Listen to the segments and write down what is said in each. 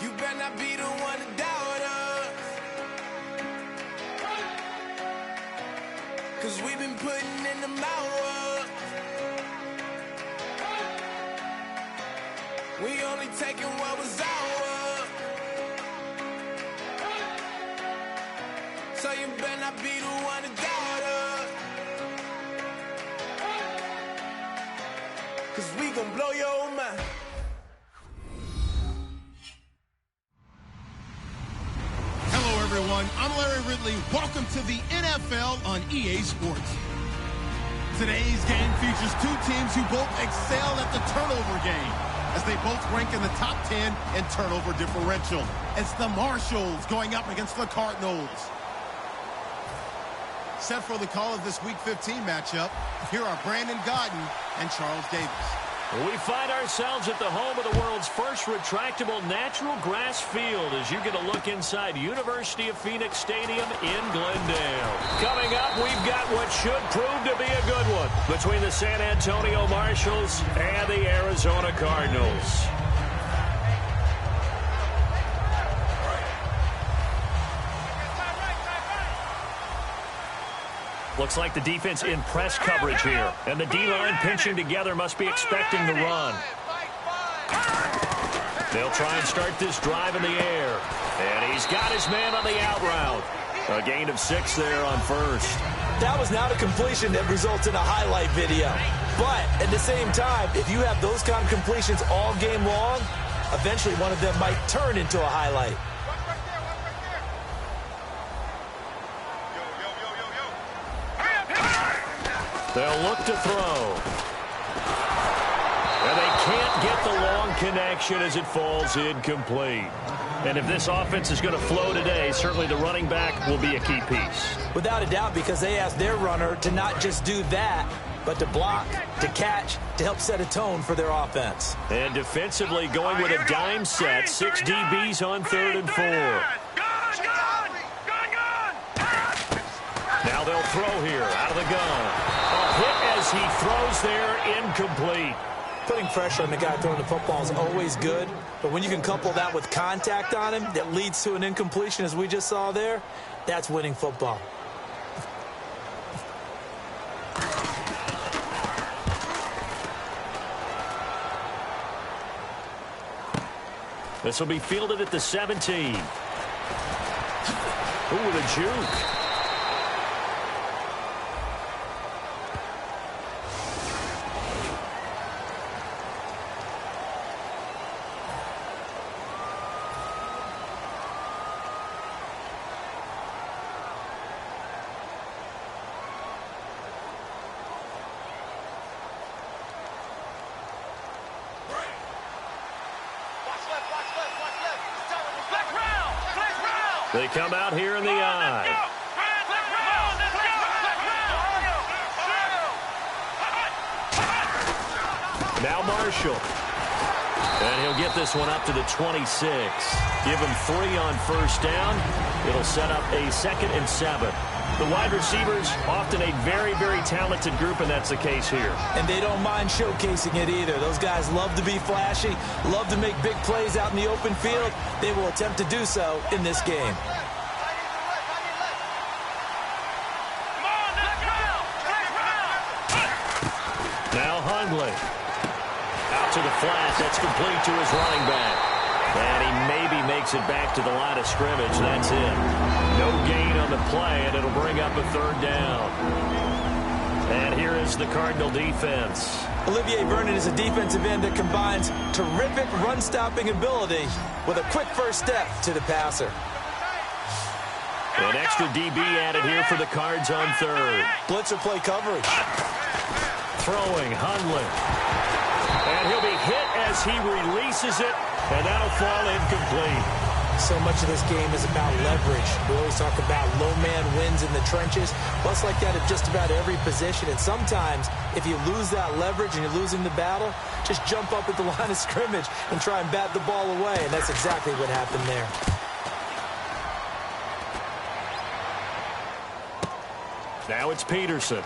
You better not be the one to doubt us, 'cause we've been putting in the hours. We only taking what was ours. So you better not be the one to doubt us, 'cause we gon' blow your mind. Everyone, I'm Larry Ridley. Welcome to the NFL on EA Sports. Today's game features two teams who both excel at the turnover game, as they both rank in the top 10 in turnover differential. It's the Marshalls going up against the Cardinals. Set for the call of this Week 15 matchup, here are Brandon Godden and Charles Davis. We find ourselves at the home of the world's first retractable natural grass field as you get a look inside University of Phoenix Stadium in Glendale. Coming up, we've got what should prove to be a good one between the San Antonio Marshalls and the Arizona Cardinals. Looks like the defense in press coverage here. And the D-line pinching together must be expecting the run. They'll try and start this drive in the air. And he's got his man on the out route. A gain of 6 there on first. That was not a completion that results in a highlight video. But at the same time, if you have those kind of completions all game long, eventually one of them might turn into a highlight. They'll look to throw. And they can't get the long connection as it falls incomplete. And if this offense is going to flow today, certainly the running back will be a key piece. Without a doubt, because they asked their runner to not just do that, but to block, to catch, to help set a tone for their offense. And defensively going with a dime set, 6 DBs on 3rd and 4. Now they'll throw here out of the gun. A hit as he throws there, incomplete. Putting pressure on the guy throwing the football is always good, but when you can couple that with contact on him that leads to an incompletion, as we just saw there, that's winning football. This will be fielded at the 17. Ooh, with a juke. They come out here in the eye. Now Marshall. And he'll get this one up to the 26. Give him 3 on first down. It'll set up a 2nd and 7. The wide receivers, often a very, very talented group, and that's the case here. And they don't mind showcasing it either. Those guys love to be flashy, love to make big plays out in the open field. They will attempt to do so in this game. Now Hundley. Out to the flat. That's complete to his running back. And he maybe makes it back to the line of scrimmage. That's it. No gain on the play, and it'll bring up a 3rd down. And here is the Cardinal defense. Olivier Vernon is a defensive end that combines terrific run-stopping ability with a quick first step to the passer. An extra DB added here for the Cards on 3rd. Blitzer play coverage. Throwing, Hundley. And he'll be hit as he releases it, and that'll fall incomplete. So much of this game is about leverage. We always talk about low man wins in the trenches. Well, it's like that at just about every position. And sometimes, if you lose that leverage and you're losing the battle, just jump up at the line of scrimmage and try and bat the ball away. And that's exactly what happened there. Now it's Peterson.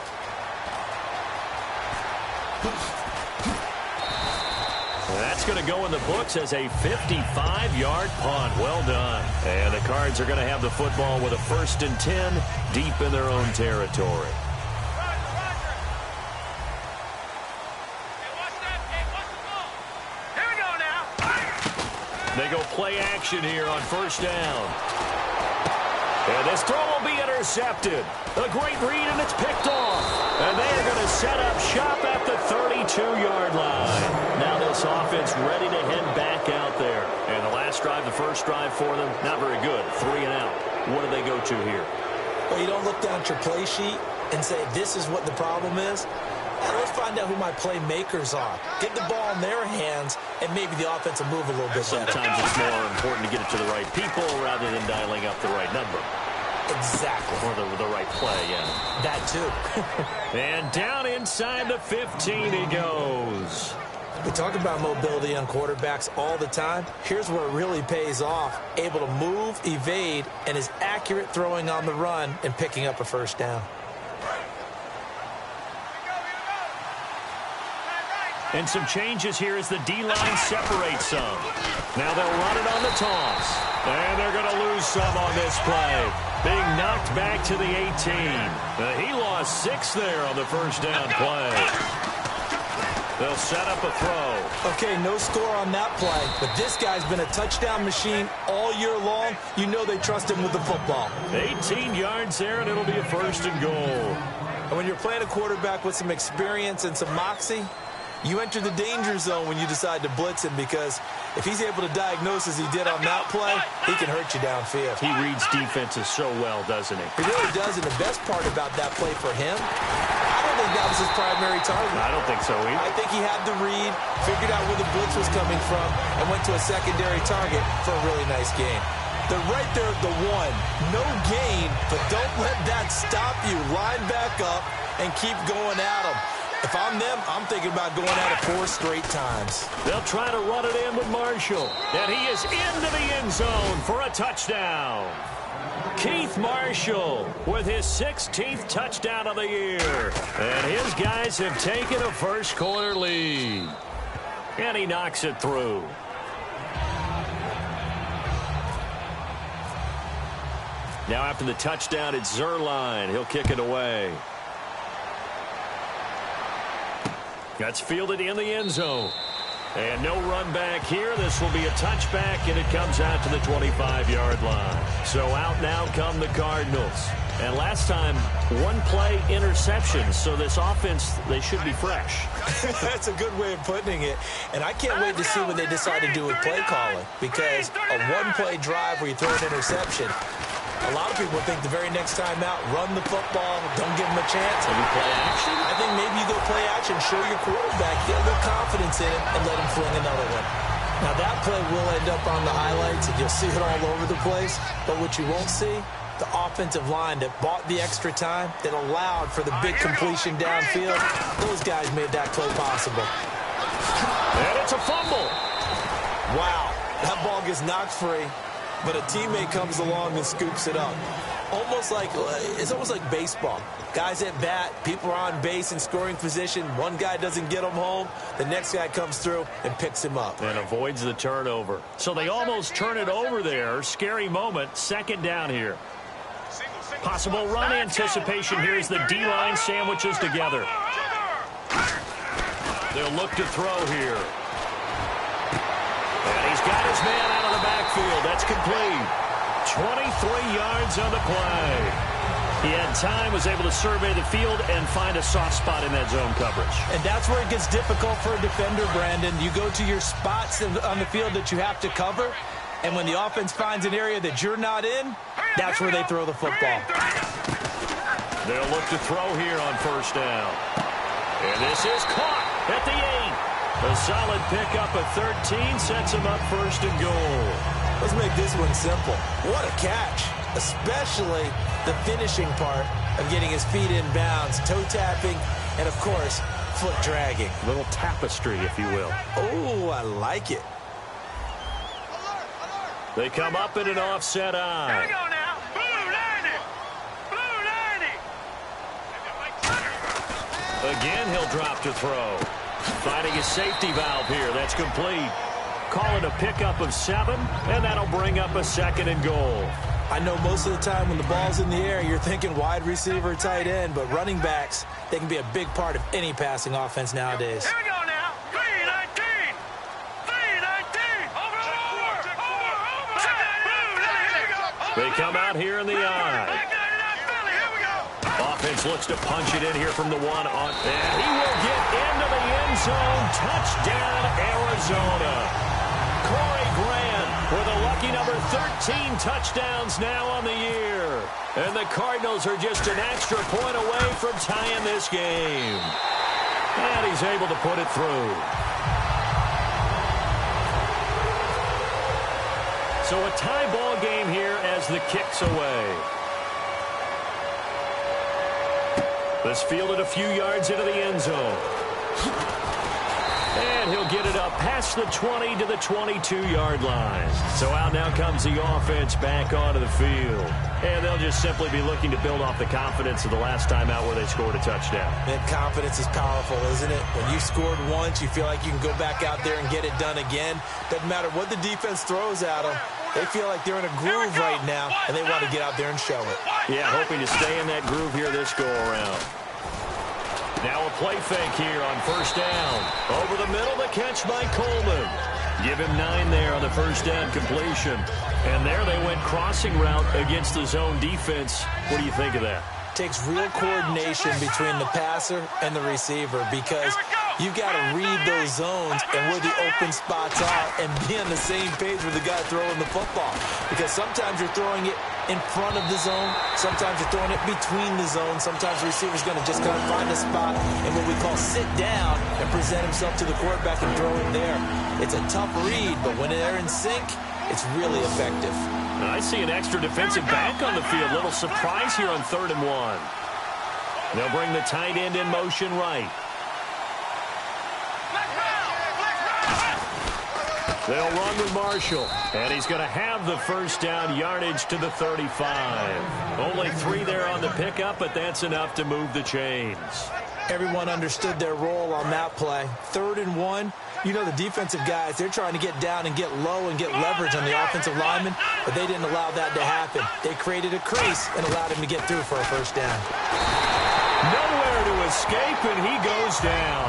That's going to go in the books as a 55-yard punt. Well done. And the Cards are going to have the football with a 1st and 10 deep in their own territory. Here we go now. They go play action here on 1st down. And this throw will be intercepted. A great read, and it's picked off. And they are going to set up shop at the 32-yard line. Now this offense ready to head back out there. And the last drive, the first drive for them, not very good. 3 and out. What do they go to here? Well, you don't look down at your play sheet and say, this is what the problem is. Let's find out who my playmakers are. Get the ball in their hands, and maybe the offense will move a little bit better. Sometimes it's more important to get it to the right people rather than dialing up the right number. Exactly. Or the right play, yeah. That too. And down inside the 15 he goes. We talk about mobility on quarterbacks all the time. Here's where it really pays off. Able to move, evade, and is accurate throwing on the run and picking up a 1st down. And some changes here as the D-line separates some. Now they'll run it on the toss. And they're going to lose some on this play. Being knocked back to the 18. He lost 6 there on the 1st down play. They'll set up a throw. Okay, no score on that play, but this guy's been a touchdown machine all year long. You know they trust him with the football. 18 yards there, and it'll be a 1st and goal. And when you're playing a quarterback with some experience and some moxie, you enter the danger zone when you decide to blitz him, because if he's able to diagnose as he did on that play, he can hurt you downfield. He reads defenses so well, doesn't he? He really does, and the best part about that play for him, I don't think that was his primary target. I don't think so either. I think he had the read, figured out where the blitz was coming from, and went to a secondary target for a really nice gain. They're right there at the 1. No gain, but don't let that stop you. Line back up and keep going at them. If I'm them, I'm thinking about going at it 4 straight times. They'll try to run it in with Marshall. And he is into the end zone for a touchdown. Keith Marshall with his 16th touchdown of the year. And his guys have taken a first quarter lead. And he knocks it through. Now after the touchdown, it's Zerline. He'll kick it away. That's fielded in the end zone. And no run back here. This will be a touchback, and it comes out to the 25-yard line. So out now come the Cardinals. And last time, one-play interception. So this offense, they should be fresh. That's a good way of putting it. And I can't wait to see what they decide to do with play calling. Because a one-play drive where you throw an interception, a lot of people think the very next time out, run the football, don't give them a chance. Maybe play action? I think maybe you go play action, show your quarterback, get a little confidence in it, and let him fling another one. Now, that play will end up on the highlights, and you'll see it all over the place. But what you won't see, the offensive line that bought the extra time, that allowed for the big completion downfield, those guys made that play possible. And it's a fumble. Wow, that ball gets knocked free. But a teammate comes along and scoops it up. It's almost like baseball. Guys at bat, people are on base in scoring position. One guy doesn't get him home. The next guy comes through and picks him up. And avoids the turnover. So they almost turn it over there. Scary moment. Second down here. Possible run anticipation here as the D-line sandwiches together. They'll look to throw here. And he's got his man out of the backfield. That's complete. 23 yards on the play. He had time, was able to survey the field and find a soft spot in that zone coverage. And that's where it gets difficult for a defender, Brandon. You go to your spots on the field that you have to cover, and when the offense finds an area that you're not in, that's where they throw the football. They'll look to throw here on first down. And this is caught at the 8. A solid pickup of 13 sets him up first and goal. Let's make this one simple. What a catch, especially the finishing part of getting his feet in bounds, toe tapping, and, of course, foot dragging. A little tapestry, if you will. Oh, I like it. They come up in an offset eye. Here we go now. Blue 90. Again, he'll drop to throw. Finding a safety valve here. That's complete. Call it a pickup of 7, and that'll bring up a second and goal. I know most of the time when the ball's in the air, you're thinking wide receiver, tight end, but running backs, they can be a big part of any passing offense nowadays. Here we go now. 319. 319. Over. Here we go. They come out here in the eye. Offense looks to punch it in here from the 1 on. And he will get into the end zone. Touchdown, Arizona. Corey Grant with a lucky number 13 touchdowns now on the year. And the Cardinals are just an extra point away from tying this game. And he's able to put it through. So a tie ball game here as the kick's away. This fielded a few yards into the end zone. And he'll get it up past the 20 to the 22-yard line. So out now comes the offense back onto the field. And they'll just simply be looking to build off the confidence of the last time out where they scored a touchdown. And confidence is powerful, isn't it? When you scored once, you feel like you can go back out there and get it done again. Doesn't matter what the defense throws at them. They feel like they're in a groove right now, and they want to get out there and show it. Yeah, hoping to stay in that groove here this go-around. Now a play fake here on first down. Over the middle, the catch by Coleman. Give him 9 there on the first down completion. And there they went crossing route against the zone defense. What do you think of that? Takes real coordination between the passer and the receiver because you've got to read those zones and where the open spots are and be on the same page with the guy throwing the football. Because sometimes you're throwing it in front of the zone. Sometimes you're throwing it between the zones. Sometimes the receiver's going to just kind of find a spot and what we call sit down and present himself to the quarterback and throw it there. It's a tough read, but when they're in sync, it's really effective. I see an extra defensive back on the field. Little surprise here on 3rd and 1. They'll bring the tight end in motion right. They'll run with Marshall. And he's going to have the first down, yardage to the 35. Only 3 there on the pickup, but that's enough to move the chains. Everyone understood their role on that play. 3rd and 1. You know, the defensive guys, they're trying to get down and get low and get leverage on the offensive lineman, but they didn't allow that to happen. They created a crease and allowed him to get through for a first down. Nowhere to escape, and he goes down.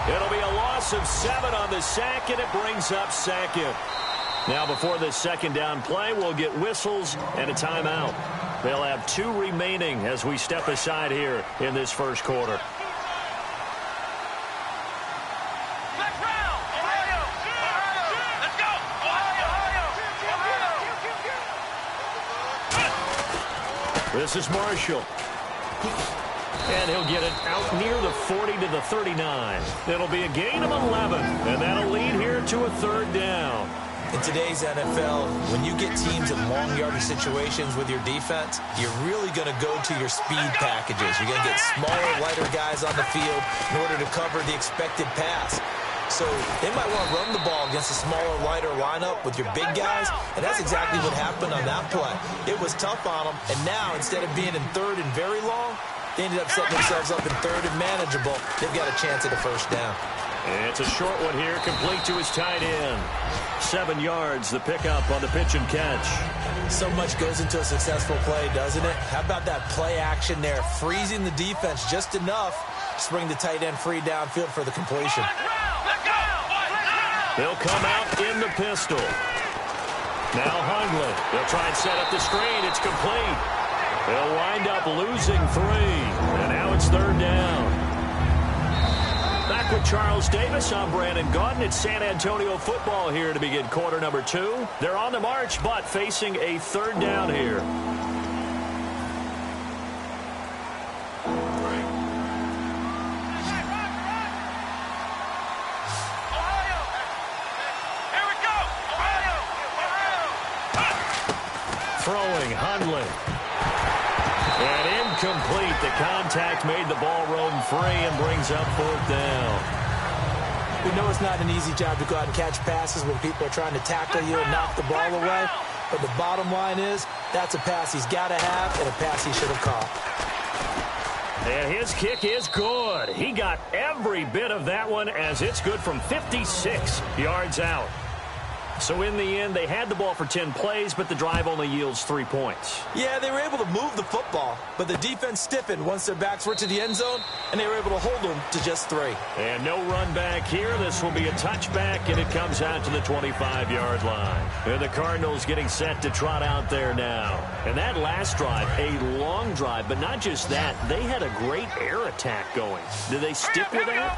It'll be a loss of 7 on the sack, and it brings up second. Now, before this second down play, we'll get whistles and a timeout. They'll have 2 remaining as we step aside here in this first quarter. This is Marshall. And he'll get it out near the 40 to the 39. It'll be a gain of 11, and that'll lead here to a third down. In today's NFL, when you get teams in long yardage situations with your defense, you're really going to go to your speed packages. You're going to get smaller, lighter guys on the field in order to cover the expected pass. So they might want to run the ball against a smaller, lighter lineup with your big guys, and that's exactly what happened on that play. It was tough on them, and now instead of being in third and very long, they ended up setting themselves up in third and manageable. They've got a chance at a first down. It's a short one here, complete to his tight end. 7 yards, the pickup on the pitch and catch. So much goes into a successful play, doesn't it? How about that play action there, freezing the defense just enough to bring the tight end free downfield for the completion. They'll come out in the pistol. Now Hundley. They'll try and set up the screen. It's complete. They'll wind up losing 3. And now it's third down. Back with Charles Davis, I'm Brandon Gaudin. It's San Antonio football here to begin quarter number 2. They're on the march, but facing a third down here. Throwing, Hundley. And incomplete. The contact made the ball roam free and brings up fourth down. We know it's not an easy job to go out and catch passes when people are trying to tackle you and knock the ball away. But the bottom line is, that's a pass he's got to have and a pass he should have caught. And his kick is good. He got every bit of that one as it's good from 56 yards out. So in the end, they had the ball for 10 plays, but the drive only yields 3 points. Yeah, they were able to move the football, but the defense stiffened once their backs were to the end zone, and they were able to hold them to just 3. And no run back here. This will be a touchback, and it comes out to the 25-yard line. And the Cardinals getting set to trot out there now. And that last drive, a long drive, but not just that. They had a great air attack going. Did they stick with that?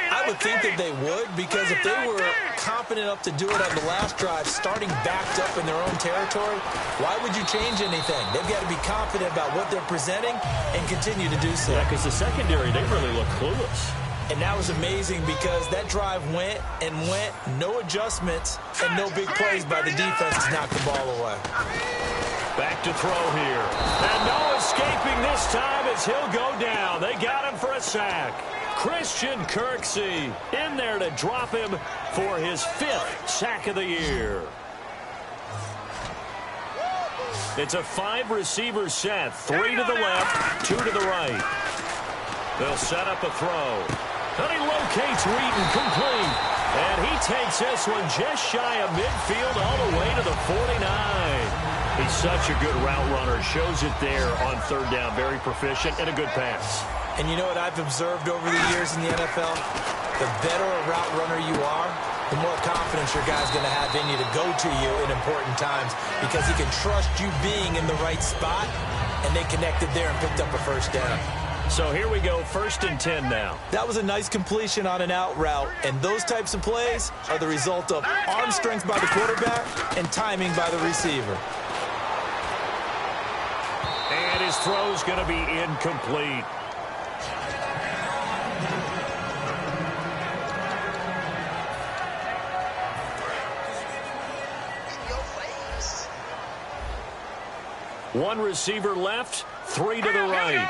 I would think that they would, because if they were confident enough to do it on the last drive, starting backed up in their own territory, why would you change anything? They've got to be confident about what they're presenting and continue to do so. Yeah, because the secondary, they really look clueless. And that was amazing because that drive went and went, no adjustments, and no big plays by the defense to knock the ball away. Back to throw here. And no escaping this time as he'll go down. They got him for a sack. Christian Kirksey in there to drop him for his 5th sack of the year. It's a 5-receiver set. 3 to the left, 2 to the right. They'll set up a throw. And he locates Wheaton, complete. And he takes this one just shy of midfield all the way to the 49. He's such a good route runner. Shows it there on third down. Very proficient and a good pass. And you know what I've observed over the years in the NFL? The better a route runner you are, the more confidence your guy's going to have in you to go to you in important times because he can trust you being in the right spot, and they connected there and picked up a first down. So here we go, 1st and 10 now. That was a nice completion on an out route, and those types of plays are the result of arm strength by the quarterback and timing by the receiver. And his throw's going to be incomplete. One receiver left, 3 to the right.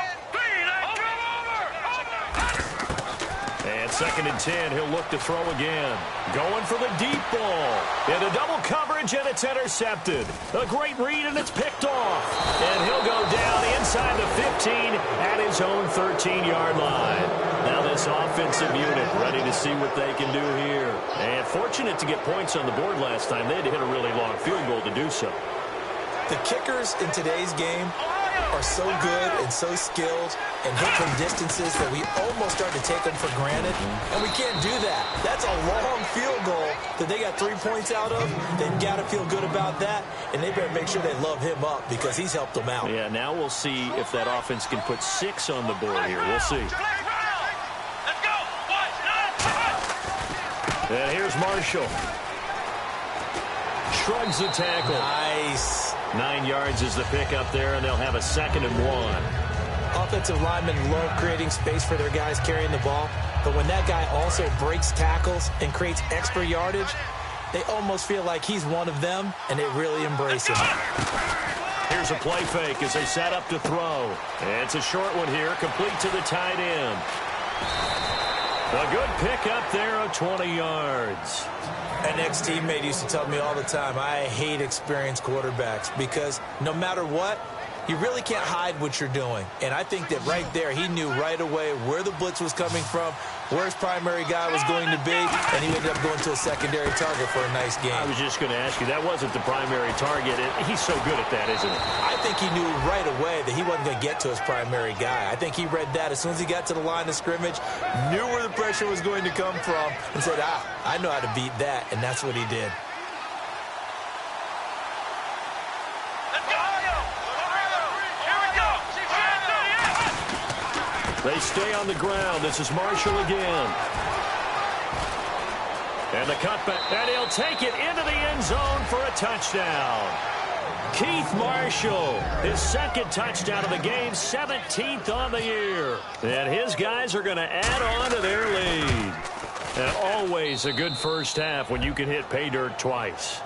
And 2nd and 10, he'll look to throw again. Going for the deep ball. Into double coverage, and it's intercepted. A great read, and it's picked off. And he'll go down inside the seen at his own 13-yard line. Now this offensive unit ready to see what they can do here. And fortunate to get points on the board last time. They had to hit a really long field goal to do so. The kickers in today's game are so good and so skilled and hit from distances that we almost start to take them for granted, and we can't do that. That's a long field goal that they got 3 points out of. They've got to feel good about that, and they better make sure they love him up because he's helped them out. Yeah, now we'll see if that offense can put 6 on the board here. We'll see. And here's Marshall. Shrugs the tackle. Nice. 9 yards is the pickup there, and they'll have a 2nd and 1. Offensive linemen love creating space for their guys carrying the ball, but when that guy also breaks tackles and creates extra yardage, they almost feel like he's one of them, and they really embrace him. Here's a play fake as they set up to throw. And it's a short one here, complete to the tight end. A good pickup there of 20 yards. An ex-teammate used to tell me all the time, I hate experienced quarterbacks because no matter what, you really can't hide what you're doing. And I think that right there, he knew right away where the blitz was coming from, where his primary guy was going to be, and he ended up going to a secondary target for a nice game. I was just going to ask you, that wasn't the primary target. He's so good at that, isn't he? I think he knew right away that he wasn't going to get to his primary guy. I think he read that as soon as he got to the line of scrimmage, knew where the pressure was going to come from, and said, I know how to beat that, and that's what he did. They stay on the ground. This is Marshall again. And the cutback. And he'll take it into the end zone for a touchdown. Keith Marshall, his 2nd touchdown of the game, 17th on the year. And his guys are going to add on to their lead. And always a good first half when you can hit pay dirt twice.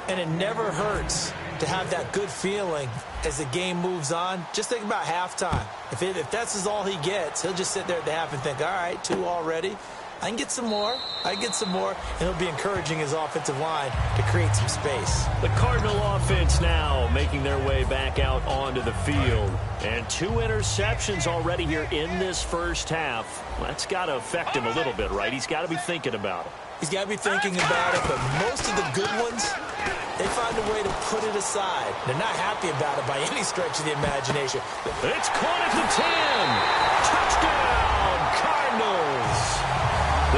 And it never hurts to have that good feeling as the game moves on. Just think about halftime. If that's all he gets, he'll just sit there at the half and think, all right, 2 already. I can get some more. I can get some more. And he'll be encouraging his offensive line to create some space. The Cardinal offense now making their way back out onto the field. And 2 interceptions already here in this first half. That's got to affect him a little bit, right? He's got to be thinking about it. He's got to be thinking about it, but most of the good ones, they find a way to put it aside. They're not happy about it by any stretch of the imagination. It's caught at the 10. Touchdown, Cardinals.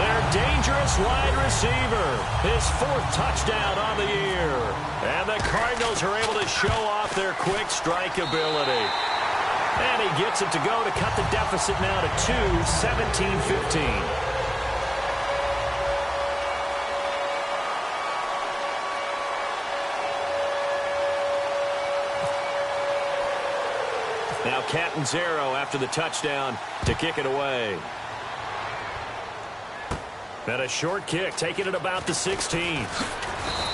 Their dangerous wide receiver, his 4th touchdown on the year. And the Cardinals are able to show off their quick strike ability. And he gets it to go to cut the deficit now to 2, 17-15. Now Catanzaro after the touchdown to kick it away. And a short kick, taking it about the 16.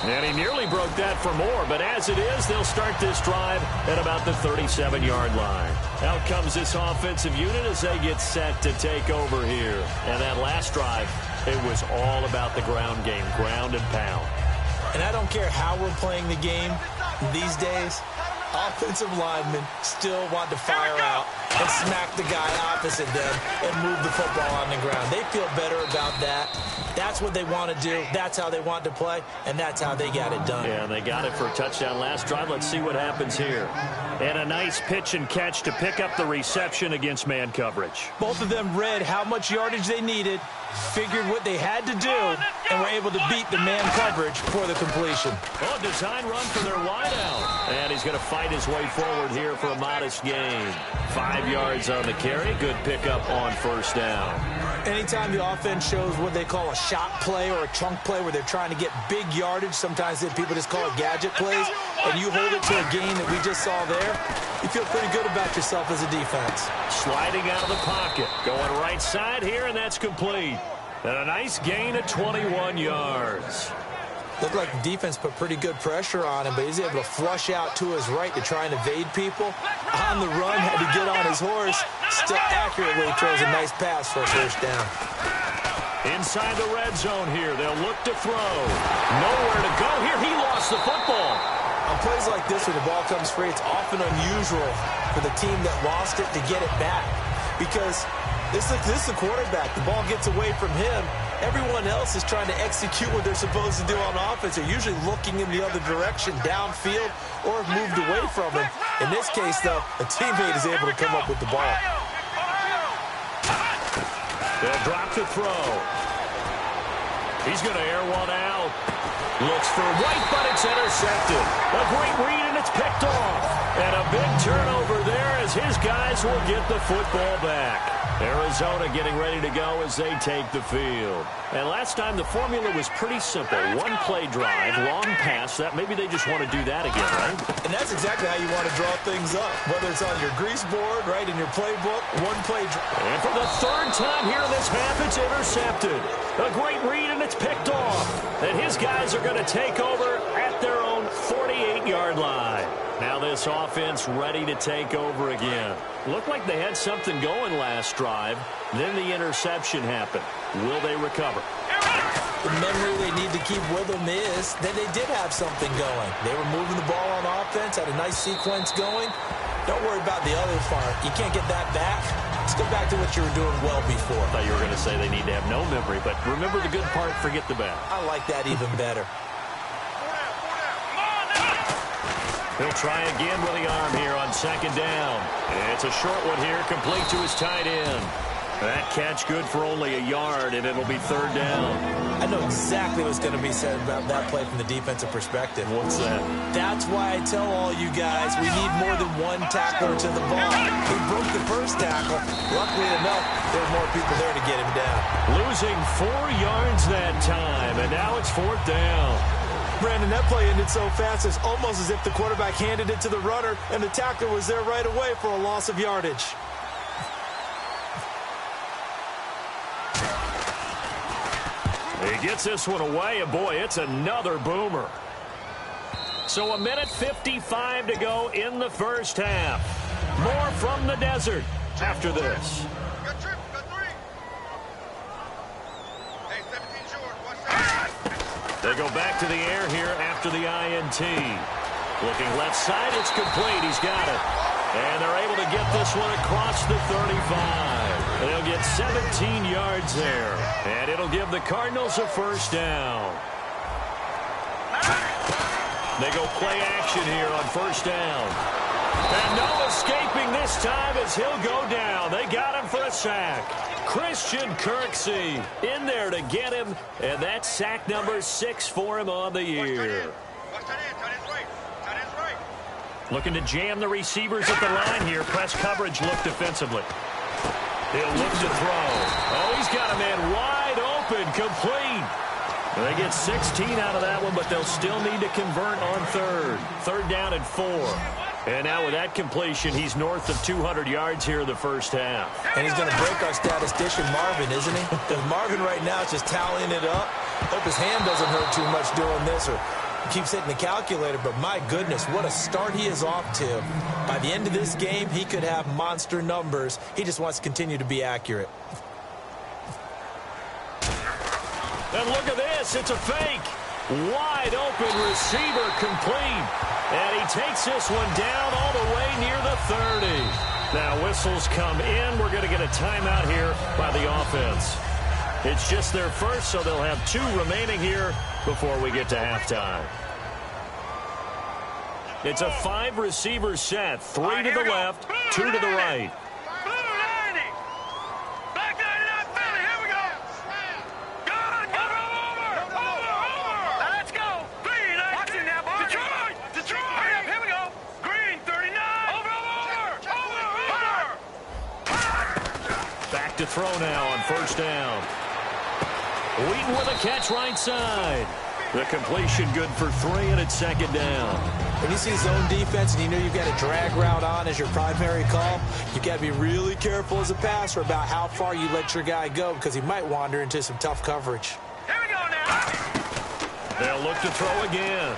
And he nearly broke that for more, but as it is, they'll start this drive at about the 37-yard line. Out comes this offensive unit as they get set to take over here. And that last drive, it was all about the ground game, ground and pound. And I don't care how we're playing the game these days, offensive linemen still want to fire out and smack the guy opposite them and move the football on the ground. They feel better about that. That's what they want to do. That's how they want to play, and that's how they got it done. Yeah, they got it for a touchdown last drive. Let's see what happens here. And a nice pitch and catch to pick up the reception against man coverage. Both of them read how much yardage they needed, figured what they had to do, and were able to beat the man coverage for the completion. Oh, design run for their wideout. And he's going to fight his way forward here for a modest gain. 5 yards on the carry. Good pickup on first down. Anytime the offense shows what they call a shot play or a chunk play where they're trying to get big yardage, sometimes people just call it gadget plays, and you hold it to a gain that we just saw there, you feel pretty good about yourself as a defense. Sliding out of the pocket. Going right side here, and that's complete. And a nice gain of 21 yards. Looked like the defense put pretty good pressure on him, but he's able to flush out to his right to try and evade people. On the run, had to get on his horse. Still accurately throws a nice pass for a first down. Inside the red zone here. They'll look to throw. Nowhere to go here. He lost the football. I'm plays like this, when the ball comes free, it's often unusual for the team that lost it to get it back. Because this is the quarterback. The ball gets away from him. Everyone else is trying to execute what they're supposed to do on offense. They're usually looking in the other direction, downfield, or have moved away from him. In this case, though, a teammate is able to come up with the ball. They'll drop the throw. He's going to air one out. Looks for White, but it's intercepted. A great read, and it's picked off. And a big turnover there as his guys will get the football back. Arizona getting ready to go as they take the field. And last time the formula was pretty simple. One play drive, long pass. That maybe they just want to do that again, right? And that's exactly how you want to draw things up. Whether it's on your grease board, right, in your playbook, one play drive. And for the third time here in this half, it's intercepted. A great read, and it's picked off. And his guys are going to take over at their own 48-yard line. Now this offense ready to take over again. Looked like they had something going last drive. Then the interception happened. Will they recover? The memory they need to keep with them is that they did have something going. They were moving the ball on offense, had a nice sequence going. Don't worry about the other part. You can't get that back. Let's go back to what you were doing well before. I thought you were going to say they need to have no memory, but remember the good part, forget the bad. I like that even better. He'll try again with the arm here on second down. It's a short one here, complete to his tight end. That catch good for only a yard, and it'll be third down. I know exactly what's going to be said about that play from the defensive perspective. What's that? That's why I tell all you guys we need more than one tackler to the ball. He broke the first tackle. Luckily enough, there were more people there to get him down. Losing 4 yards that time, and now it's fourth down. Brandon, that play ended so fast, it's almost as if the quarterback handed it to the runner, and the tackler was there right away for a loss of yardage. He gets this one away, and boy, it's another boomer. So a minute 55 to go in the first half. More from the desert after this. Good trip, good three. Hey, 17 short, watch that. They go back to the air here after the INT. Looking left side, it's complete. He's got it. And they're able to get this one across the 35. They'll get 17 yards there. And it'll give the Cardinals a first down. They go play action here on first down. And no escaping this time as he'll go down. They got him for a sack. Christian Kirksey in there to get him. And that's sack number 6 for him on the year. Looking to jam the receivers at the line here. Press coverage look defensively. He'll look to throw. Oh, he's got a man wide open, complete. They get 16 out of that one, but they'll still need to convert on third. Third down and 4. And now with that completion, he's north of 200 yards here in the first half. And he's going to break our statistician Marvin, isn't he? Because Marvin right now is just tallying it up. Hope his hand doesn't hurt too much doing this, or keeps hitting the calculator, but my goodness, what a start he is off to. By the end of this game, he could have monster numbers. He just wants to continue to be accurate. And look at this, it's a fake. Wide open receiver complete. And he takes this one down all the way near the 30. Now whistles come in. We're going to get a timeout here by the offense. It's just their first, so they'll have 2 remaining here before we get to halftime. It's a 5-receiver set. 3 to the left, 2 to the right. Back to throw now on first down. Wheaton with a catch right side. The completion good for 3, and it's second down. When you see zone defense and you know you've got a drag route on as your primary call, you've got to be really careful as a passer about how far you let your guy go, because he might wander into some tough coverage. Here we go now. They'll look to throw again.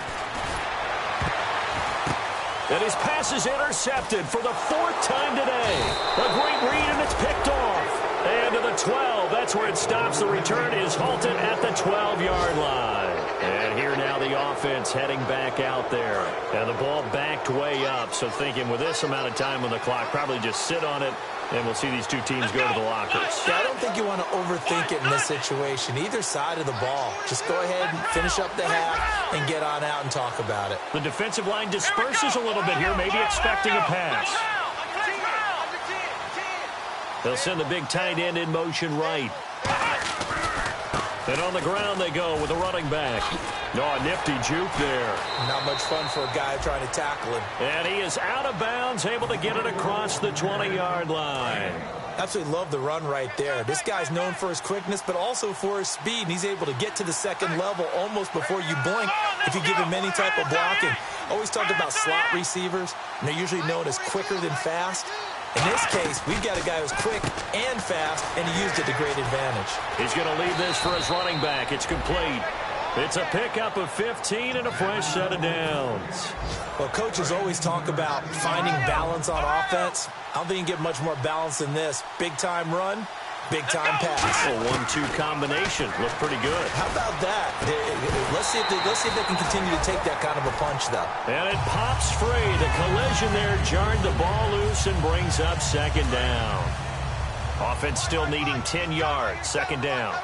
And his pass is intercepted for the 4th time today. A great read, and it's picked off. And to the 12, that's where it stops. The return is halted at the 12-yard line. And here now the offense heading back out there. And the ball backed way up. So thinking with this amount of time on the clock, probably just sit on it, and we'll see these two teams go to the lockers. Yeah, I don't think you want to overthink it in this situation. Either side of the ball. Just go ahead and finish up the half and get on out and talk about it. The defensive line disperses a little bit here, maybe expecting a pass. They'll send the big tight end in motion right. And on the ground they go with a running back. A nifty juke there. Not much fun for a guy trying to tackle him. And he is out of bounds, able to get it across the 20-yard line. Absolutely love the run right there. This guy's known for his quickness, but also for his speed. And he's able to get to the second level almost before you blink if you give him any type of blocking. Always talk about slot receivers, and they're usually known as quicker than fast. In this case, we've got a guy who's quick and fast, and he used it to great advantage. He's going to leave this for his running back. It's complete. It's a pickup of 15 and a fresh set of downs. Well, coaches always talk about finding balance on offense. I don't think you can get much more balance than this. Big-time run, big-time pass. A 1-2 combination. Looked pretty good. How about that? Let's see if they can continue to take that kind of a punch, though. And it pops free. The collision there jarred the ball loose and brings up second down. Offense still needing 10 yards. Second down.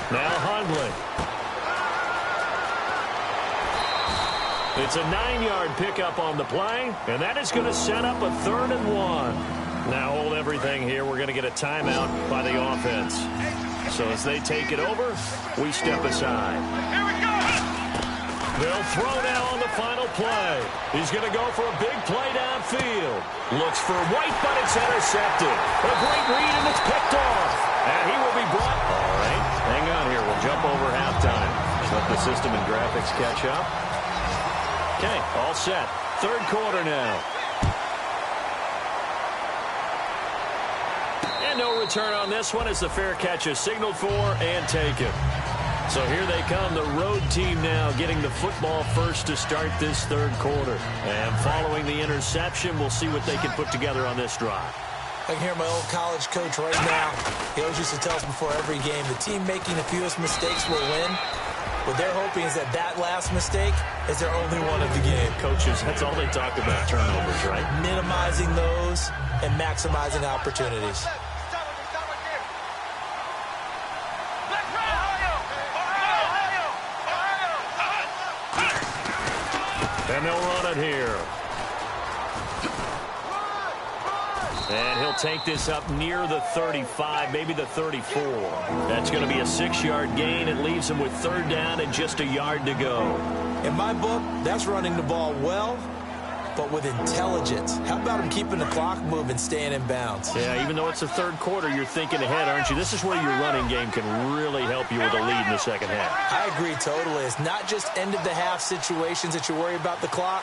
Now Hundley. It's a 9-yard pickup on the play, and that is going to set up a 3rd and 1. Now hold everything here. We're going to get a timeout by the offense. So as they take it over, we step aside. They'll throw now on the final play. He's going to go for a big play downfield. Looks for White, but it's intercepted. A great read, and it's picked off. And he will be brought. All right, hang on here. We'll jump over halftime. Just let the system and graphics catch up. Okay, all set. 3rd quarter now. And no return on this one as the fair catch is signaled for and taken. So here they come, the road team now getting the football first to start this 3rd quarter. And following the interception, we'll see what they can put together on this drive. I can hear my old college coach right now. He always used to tell us before every game, the team making the fewest mistakes will win. What they're hoping is that last mistake is their only one of the game. Coaches, that's all they talk about, turnovers, right? Minimizing those and maximizing opportunities. And they'll run it here. And he'll take this up near the 35, maybe the 34. That's going to be a 6-yard gain. It leaves him with 3rd down and just a yard to go. In my book, that's running the ball well, but with intelligence. How about him keeping the clock moving, staying in bounds? Yeah, even though it's the 3rd quarter, you're thinking ahead, aren't you? This is where your running game can really help you with a lead in the second half. I agree totally. It's not just end-of-the-half situations that you worry about the clock.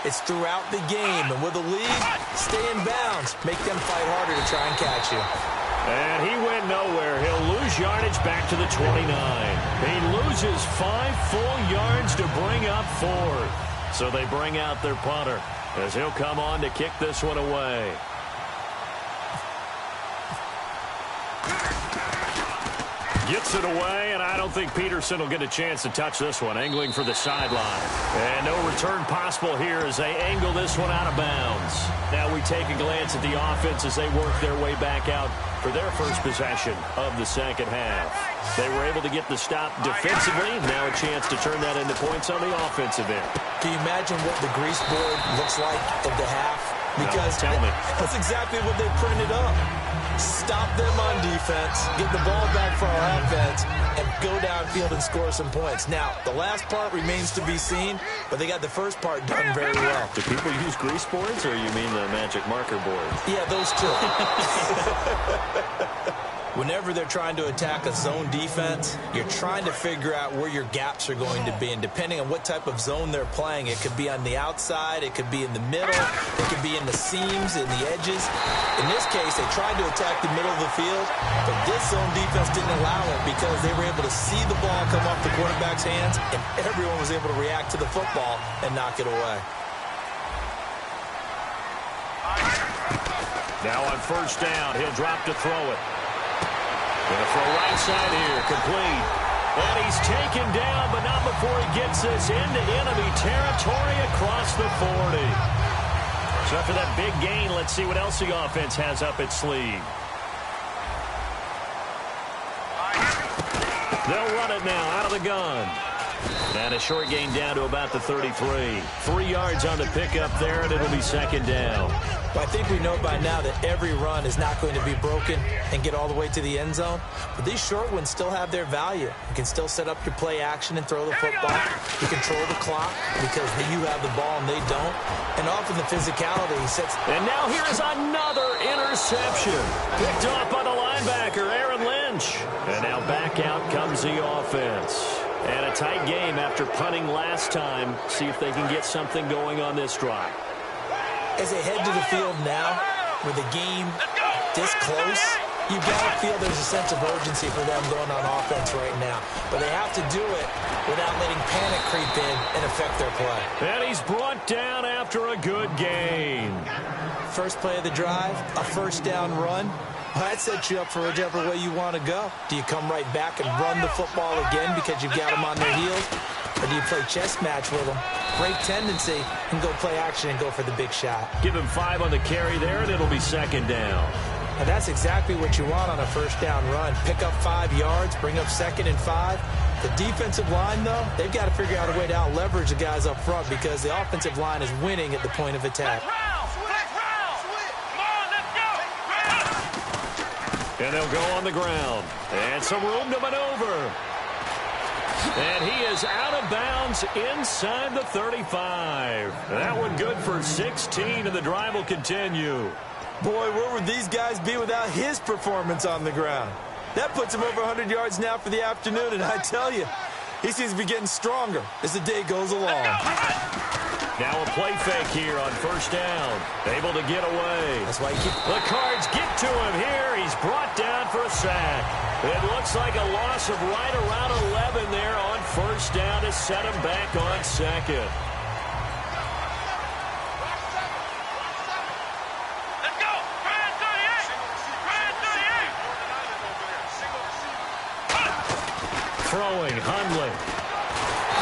It's throughout the game. And with a lead, stay in bounds. Make them fight harder to try and catch you. And he went nowhere. He'll lose yardage back to the 29. He loses 5 full yards to bring up 4th. So they bring out their punter as he'll come on to kick this one away. Gets it away, and I don't think Peterson will get a chance to touch this one. Angling for the sideline. And no return possible here as they angle this one out of bounds. Now we take a glance at the offense as they work their way back out for their first possession of the second half. They were able to get the stop defensively. Now a chance to turn that into points on the offensive end. Can you imagine what the grease board looks like at the half? Because no, tell me. That's exactly what they printed up. Stop them on defense, get the ball back for our offense, and go downfield and score some points. Now, the last part remains to be seen, but they got the first part done very well. Do people use grease boards, or you mean the magic marker board? Yeah, those two. Whenever they're trying to attack a zone defense, you're trying to figure out where your gaps are going to be. And depending on what type of zone they're playing, it could be on the outside, it could be in the middle, it could be in the seams, in the edges. In this case, they tried to attack the middle of the field, but this zone defense didn't allow it because they were able to see the ball come off the quarterback's hands, and everyone was able to react to the football and knock it away. Now on first down, he'll drop to throw it. Gonna throw right side here, complete. And he's taken down, but not before he gets this into enemy territory across the 40. So after that big gain, let's see what else the offense has up its sleeve. They'll run it now out of the gun. And a short gain down to about the 33. 3 yards on the pickup there, and it'll be second down. Well, I think we know by now that every run is not going to be broken and get all the way to the end zone. But these short ones still have their value. You can still set up your play action and throw the football. You control the clock because you have the ball and they don't. And often the physicality sets. And now here's another interception. Picked off by the linebacker, Aaron Lynch. And now back out comes the offense. And a tight game after punting last time. See if they can get something going on this drive. As they head to the field now, with the game this close, you've got to feel there's a sense of urgency for them going on offense right now. But they have to do it without letting panic creep in and affect their play. And he's brought down after a good gain. First play of the drive, a first down run. Well, that sets you up for whichever way you want to go. Do you come right back and run the football again because you've got them on their heels? Or do you play chess match with them, break tendency, and go play action and go for the big shot? Give him 5 on the carry there, and it'll be second down. And that's exactly what you want on a first down run. Pick up 5 yards, bring up 2nd and 5. The defensive line, though, they've got to figure out a way to out-leverage the guys up front because the offensive line is winning at the point of attack. And they'll go on the ground. And some room to maneuver. And he is out of bounds inside the 35. That one good for 16, and the drive will continue. Boy, where would these guys be without his performance on the ground? That puts him over 100 yards now for the afternoon, and I tell you, he seems to be getting stronger as the day goes along. Now a play fake here on first down. Able to get away. That's why you keep... The Cards get to him here. He's brought down for a sack. It looks like a loss of right around 11 there on first down to set him back on second. Let's go. Brand 38. Throwing, Hundley.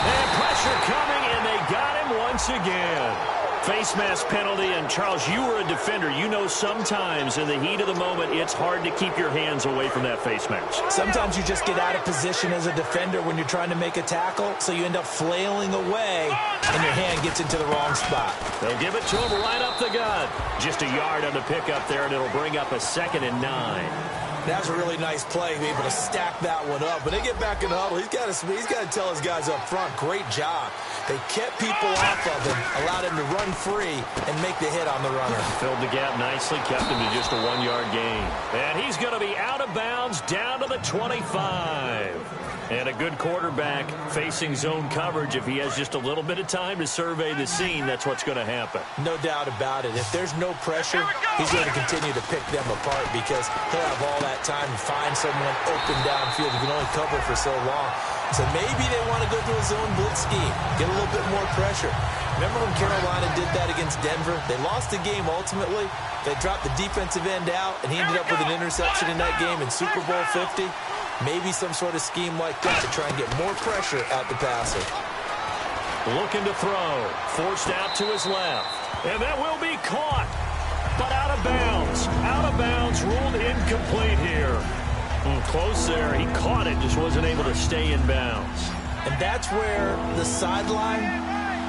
And pressure coming, and they got him once again. Face mask penalty, and Charles, you were a defender. You know sometimes in the heat of the moment, it's hard to keep your hands away from that face mask. Sometimes you just get out of position as a defender when you're trying to make a tackle, so you end up flailing away, and your hand gets into the wrong spot. They'll give it to him right up the gut. Just a yard on the pickup there, and it'll bring up a 2nd and 9. That was a really nice play, be able to stack that one up. When they get back in the huddle, he's got to tell his guys up front, great job. They kept people off of him, allowed him to run free and make the hit on the runner. Filled the gap nicely, kept him to just a 1-yard gain. And he's going to be out of bounds down to the 25. And a good quarterback facing zone coverage. If he has just a little bit of time to survey the scene, that's what's going to happen. No doubt about it. If there's no pressure, he's going to continue to pick them apart because he'll have all that time to find someone open downfield. You can only cover for so long. So maybe they want to go to a zone blitz scheme, get a little bit more pressure. Remember when Carolina did that against Denver? They lost the game ultimately. They dropped the defensive end out, and he ended up with an interception in that game in Super Bowl 50. Maybe some sort of scheme like that to try and get more pressure at the passer. Looking to throw. Forced out to his left. And that will be caught. But out of bounds. Out of bounds. Ruled incomplete here. Close there. He caught it. Just wasn't able to stay in bounds. And that's where the sideline,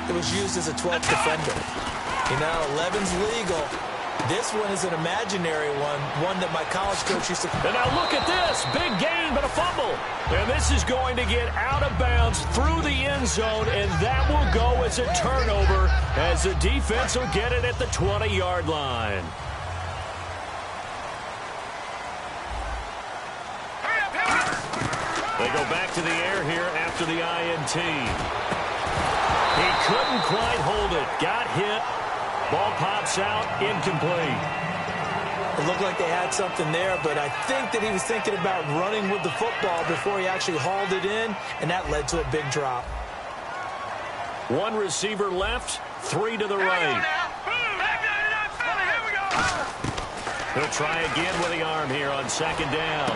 it was used as a 12th defender. You know, 11's legal. This one is an imaginary one that my college coach used to... And now look at this. Big gain, but a fumble. And this is going to get out of bounds through the end zone, and that will go as a turnover as the defense will get it at the 20-yard line. They go back to the air here after the INT. He couldn't quite hold it. Got hit. Ball pops out, incomplete. It looked like they had something there, but I think that he was thinking about running with the football before he actually hauled it in, and that led to a big drop. 1 receiver left, 3 to the right. He'll try again with the arm here on 2nd down.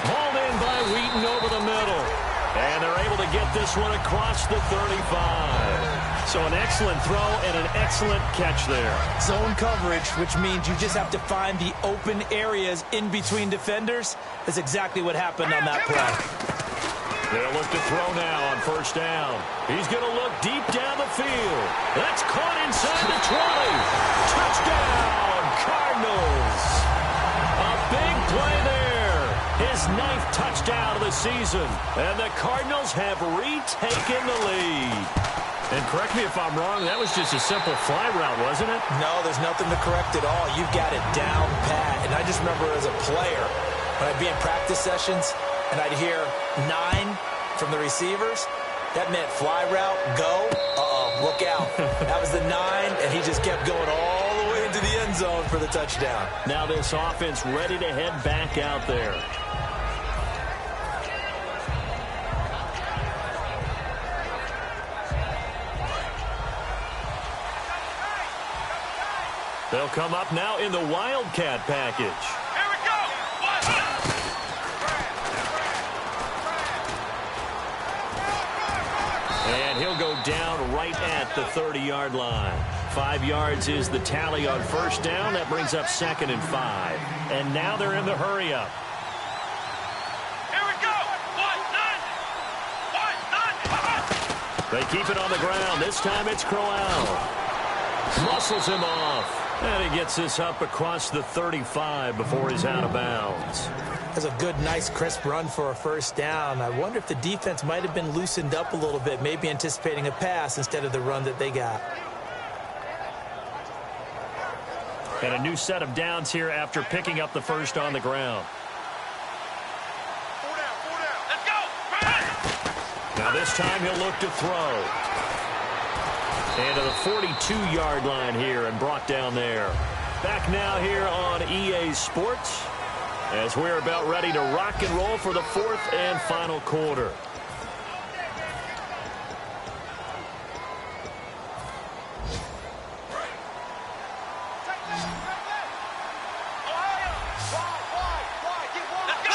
Hauled in by Wheaton over the middle. And they're able to get this one across the 35. So an excellent throw and an excellent catch there. Zone coverage, which means you just have to find the open areas in between defenders. That's exactly what happened on that play. They'll look to throw now on first down. He's going to look deep down the field. That's caught inside the 20. Touchdown, Cardinals. A big play there. His 9th touchdown of the season. And the Cardinals have retaken the lead. And correct me if I'm wrong, that was just a simple fly route, wasn't it? No, there's nothing to correct at all. You've got it down pat. And I just remember as a player, when I'd be in practice sessions, and I'd hear 9 from the receivers, that meant fly route, go, look out. That was the 9, and he just kept going all the way into the end zone for the touchdown. Now this offense ready to head back out there. They'll come up now in the Wildcat package. Here we go. And he'll go down right at the 30-yard line. 5 yards is the tally on first down. That brings up 2nd and 5. And now they're in the hurry-up. Here we go. 1-9. They keep it on the ground. This time it's Crowell. Muscles him off. And he gets this up across the 35 before he's out of bounds. That's a good, nice, crisp run for a first down. I wonder if the defense might have been loosened up a little bit, maybe anticipating a pass instead of the run that they got. And a new set of downs here after picking up the first on the ground. 4 down. Let's go. Run. Now this time he'll look to throw. And to the 42-yard line here and brought down there. Back now here on EA Sports as we're about ready to rock and roll for the 4th and final quarter.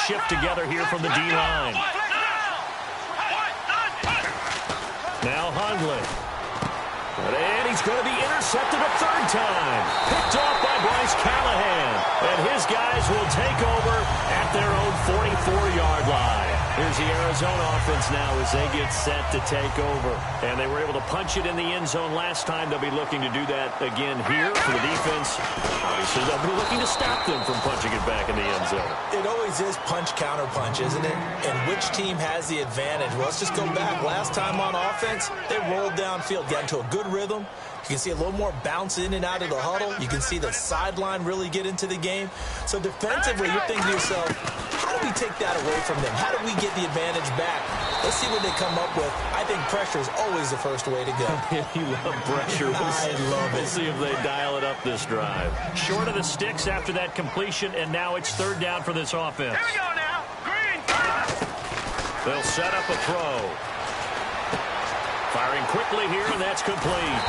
Shift together here from the D-line. Now Hundley. And he's going to be intercepted a 3rd time. Picked off by Bryce Callahan. And his guys will take over at their own 44-yard line. Here's the Arizona offense now as they get set to take over. And they were able to punch it in the end zone last time. They'll be looking to do that again here for the defense. Obviously, they'll be looking to stop them from punching it back in the end zone. It always is punch-counter-punch, isn't it? And which team has the advantage? Well, let's just go back. Last time on offense, they rolled downfield, got into a good rhythm. You can see a little more bounce in and out of the huddle. You can see the sideline really get into the game. So defensively, you're thinking to yourself, how do we take that away from them? How do we get the advantage back? Let's see what they come up with. I think pressure is always the first way to go. You love pressure. I love it. We'll see if they dial it up this drive. Short of the sticks after that completion, and now it's 3rd down for this offense. Here we go now. Green. They'll set up a throw. Firing quickly here, and that's complete.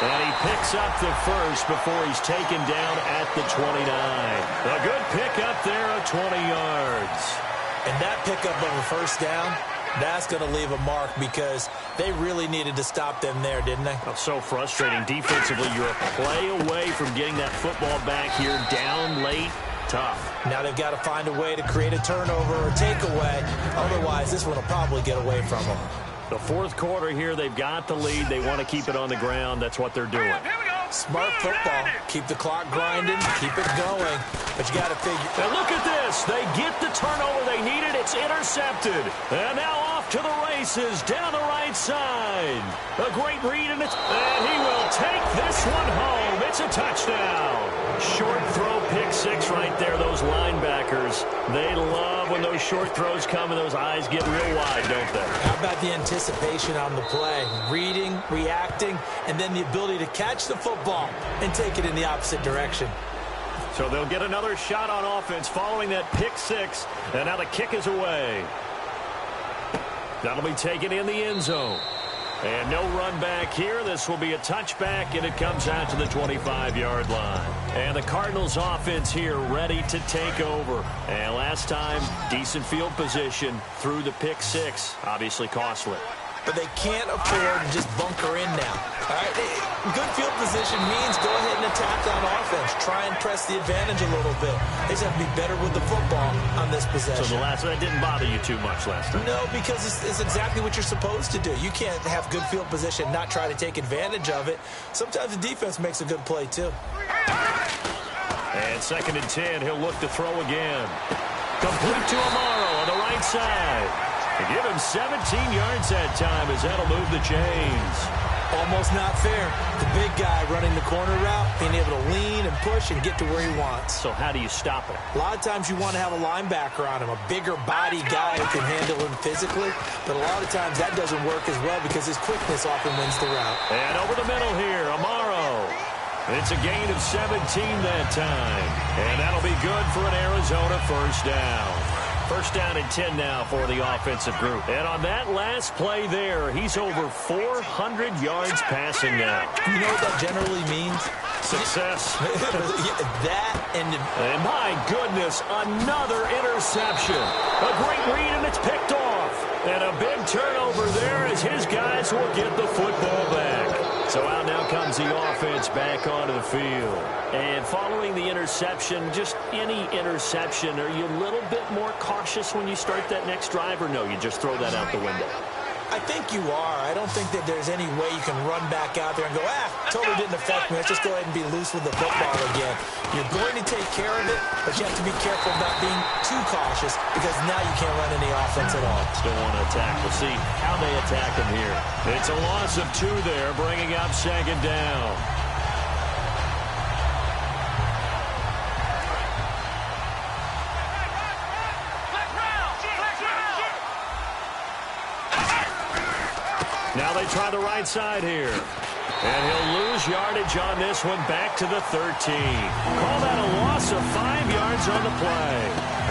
And he picks up the first before he's taken down at the 29. A good pickup there of 20 yards. And that pickup of a first down, that's going to leave a mark because they really needed to stop them there, didn't they? Oh, so frustrating. Defensively, you're a play away from getting that football back here down late. Tough. Now they've got to find a way to create a turnover or takeaway. Otherwise, this one will probably get away from them. The 4th quarter here, they've got the lead. They want to keep it on the ground. That's what they're doing. Here we go. Smart football. Keep the clock grinding. Keep it going. But you got to figure. And look at this. They get the turnover they needed. It's intercepted. And now off to the races down the right side. A great read, and he will take this one home. It's a touchdown. Short throw, pick 6 right there. Those linebackers, they love when those short throws come and those eyes get real wide, don't they? How about the anticipation on the play? Reading, reacting, and then the ability to catch the football and take it in the opposite direction. So they'll get another shot on offense following that pick 6, and now the kick is away. That'll be taken in the end zone. And no run back here. This will be a touchback, and it comes out to the 25-yard line. And the Cardinals offense here ready to take over. And last time, decent field position through the pick six. Obviously costly. But they can't afford to just bunker in now. All right? Good field position means go ahead and attack on offense. Try and press the advantage a little bit. They just have to be better with the football on this possession. So that didn't bother you too much last time? No, because it's exactly what you're supposed to do. You can't have good field position, not try to take advantage of it. Sometimes the defense makes a good play, too. And 2nd and 10, he'll look to throw again. Complete to Amaro on the right side. To give him 17 yards that time as that'll move the chains. Almost not fair. The big guy running the corner route, being able to lean and push and get to where he wants. So how do you stop it? A lot of times you want to have a linebacker on him, a bigger body guy who can handle him physically. But a lot of times that doesn't work as well because his quickness often wins the route. And over the middle here, Amaro. It's a gain of 17 that time. And that'll be good for an Arizona first down. First down and 10 now for the offensive group. And on that last play there, he's over 400 yards passing now. You know what that generally means? Success. That and my goodness, another interception. A great read, and it's picked off. And a big turnover there as his guys will get the football back. So out now comes the offense back onto the field. And following the interception, just any interception, are you a little bit more cautious when you start that next drive, or no, you just throw that out the window? I think you are. I don't think that there's any way you can run back out there and go, totally didn't affect me. Let's just go ahead and be loose with the football again. You're going to take care of it, but you have to be careful not being too cautious because now you can't run any offense at all. Still want to attack. We'll see how they attack him here. It's a loss of 2 there, bringing up 2nd down. Now they try the right side here. And he'll lose yardage on this one back to the 13. Call that a loss of 5 yards on the play.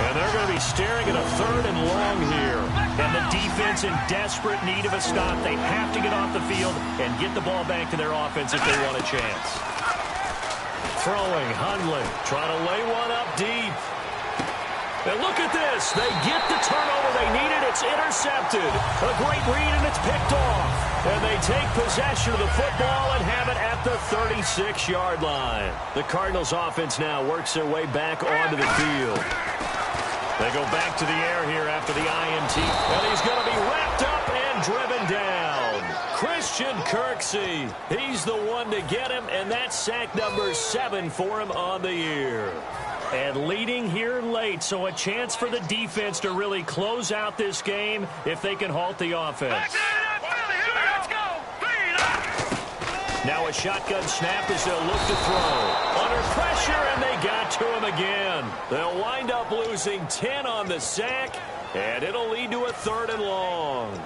And they're going to be staring at a 3rd and long here. And the defense in desperate need of a stop. They have to get off the field and get the ball back to their offense if they want a chance. Throwing, Hundley, trying to lay one up deep. And look at this. They get the turnover they needed. It's intercepted. A great read, and it's picked off. And they take possession of the football and have it at the 36-yard line. The Cardinals offense now works their way back onto the field. They go back to the air here after the INT. And he's going to be wrapped up and driven down. Christian Kirksey. He's the one to get him, and that's sack number 7 for him on the year. And leading here late, so a chance for the defense to really close out this game if they can halt the offense. Now a shotgun snap as they'll look to throw. Under pressure, and they got to him again. They'll wind up losing 10 on the sack, and it'll lead to a 3rd and long.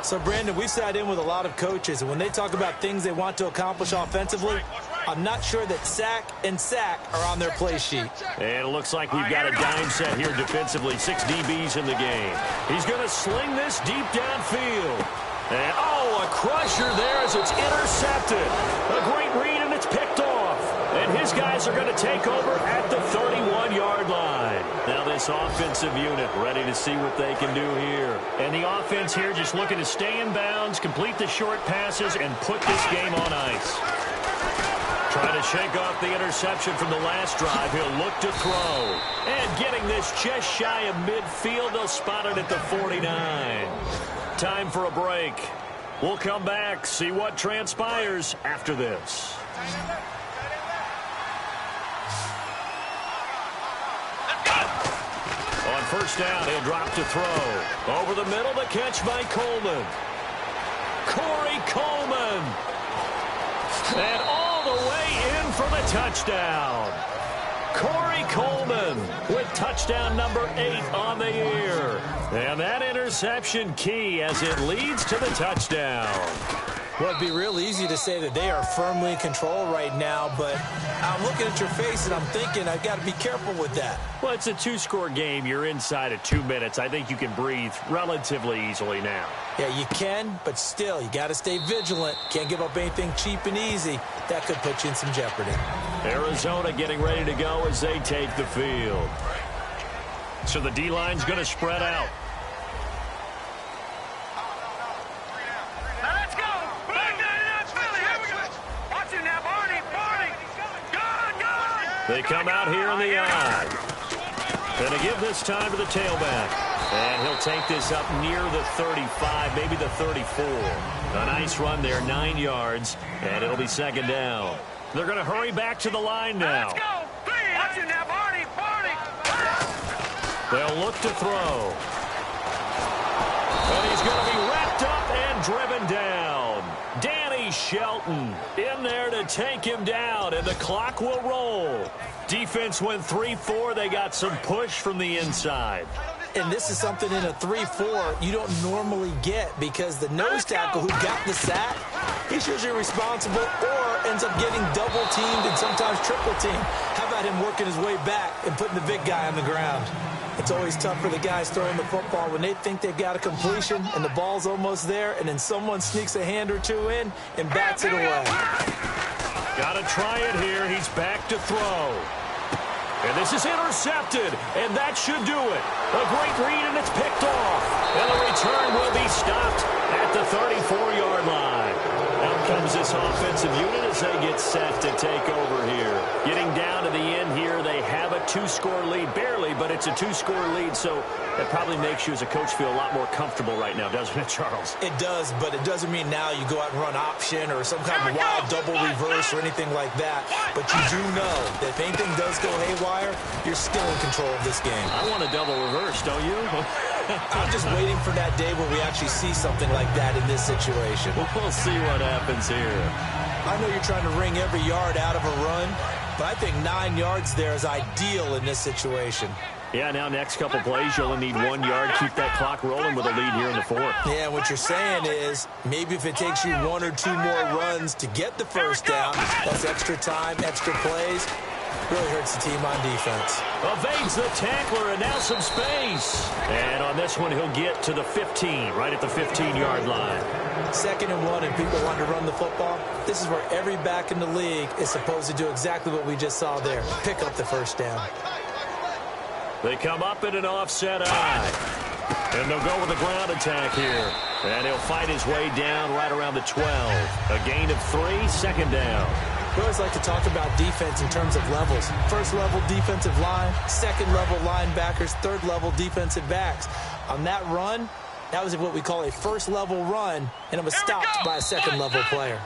So, Brandon, we've sat in with a lot of coaches, and when they talk about things they want to accomplish offensively, I'm not sure that sack and sack are on their play sheet. And it looks like we've got a dime set here defensively. 6 DBs in the game. He's going to sling this deep downfield. And, a crusher there as it's intercepted. A great read, and it's picked off. And his guys are going to take over at the 31-yard line. Now this offensive unit ready to see what they can do here. And the offense here just looking to stay in bounds, complete the short passes, and put this game on ice. Trying to shake off the interception from the last drive. He'll look to throw. And getting this just shy of midfield. They'll spot it at the 49. Time for a break. We'll come back, see what transpires after this. On first down, he'll drop to throw. Over the middle, the catch by Coleman. Corey Coleman. And all the way in for the touchdown. Corey Coleman with touchdown number 8 on the year. And that interception key as it leads to the touchdown. Well, it'd be real easy to say that they are firmly in control right now, but I'm looking at your face and I'm thinking I've got to be careful with that. Well, it's a two-score game. You're inside of 2 minutes. I think you can breathe relatively easily now. Yeah, you can, but still, you got to stay vigilant. Can't give up anything cheap and easy. That could put you in some jeopardy. Arizona getting ready to go as they take the field. So the D-line's going to spread out. Now let's go. Back down, Philly. Here we go. Watch it now, Barney. Gone. They come out here in the eye. Going to give this time to the tailback. And he'll take this up near the 35, maybe the 34. A nice run there, 9 yards, and it'll be second down. They're going to hurry back to the line now. Let's go. Watch it now, Barney. They'll look to throw. And he's going to be wrapped up and driven down. Danny Shelton in there to take him down, and the clock will roll. Defense went 3-4. They got some push from the inside. And this is something in a 3-4 you don't normally get because the nose tackle who got the sack, he's usually responsible or ends up getting double-teamed and sometimes triple-teamed. How about him working his way back and putting the big guy on the ground? It's always tough for the guys throwing the football when they think they've got a completion and the ball's almost there, and then someone sneaks a hand or two in and bats it away. Got to try it here. He's back to throw. And this is intercepted, and that should do it. A great read, and it's picked off. And the return will be stopped at the 34-yard line. Out comes this offensive unit as they get set to take over here. Getting down to the end here, they have a 2-score lead. Barely, but it's a 2-score lead, so that probably makes you as a coach feel a lot more comfortable right now, doesn't it, Charles? It does, but it doesn't mean now you go out and run option or some kind of wild double reverse or anything like that. But you do know that if anything does go haywire, you're still in control of this game. I want a double reverse, don't you? I'm just waiting for that day where we actually see something like that in this situation. We'll see what happens here. I know you're trying to wring every yard out of a run, but I think 9 yards there is ideal in this situation. Yeah, now next couple plays, you'll only need 1 yard. Keep that clock rolling with a lead here in the fourth. Yeah, what you're saying is maybe if it takes you 1 or 2 more runs to get the first down, that's extra time, extra plays. Really hurts the team on defense. Evades the tackler, and now some space. And on this one, he'll get to the 15, right at the 15-yard line. 2nd and 1, and people want to run the football. This is where every back in the league is supposed to do exactly what we just saw there. Pick up the first down. They come up in an offset eye. And they'll go with a ground attack here. And he'll fight his way down right around the 12. A gain of 3, 2nd down. We always like to talk about defense in terms of levels. 1st level defensive line, 2nd level linebackers, 3rd level defensive backs. On that run, that was what we call a 1st level run, and it was stopped by a 2nd level player.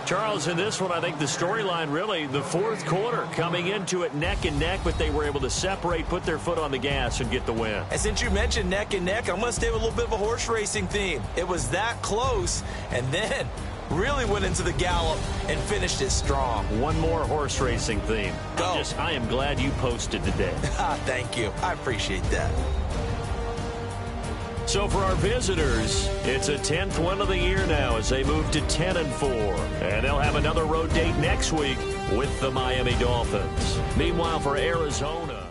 Charles, in this one, I think the storyline really, the 4th quarter, coming into it neck and neck, but they were able to separate, put their foot on the gas, and get the win. And since you mentioned neck and neck, I'm going to stay with a little bit of a horse racing theme. It was that close, and then really went into the gallop and finished it strong. One more horse racing theme. Go. I am glad you posted today. Thank you. I appreciate that. So for our visitors, it's a 10th win of the year now as they move to 10-4. And they'll have another road date next week with the Miami Dolphins. Meanwhile, for Arizona,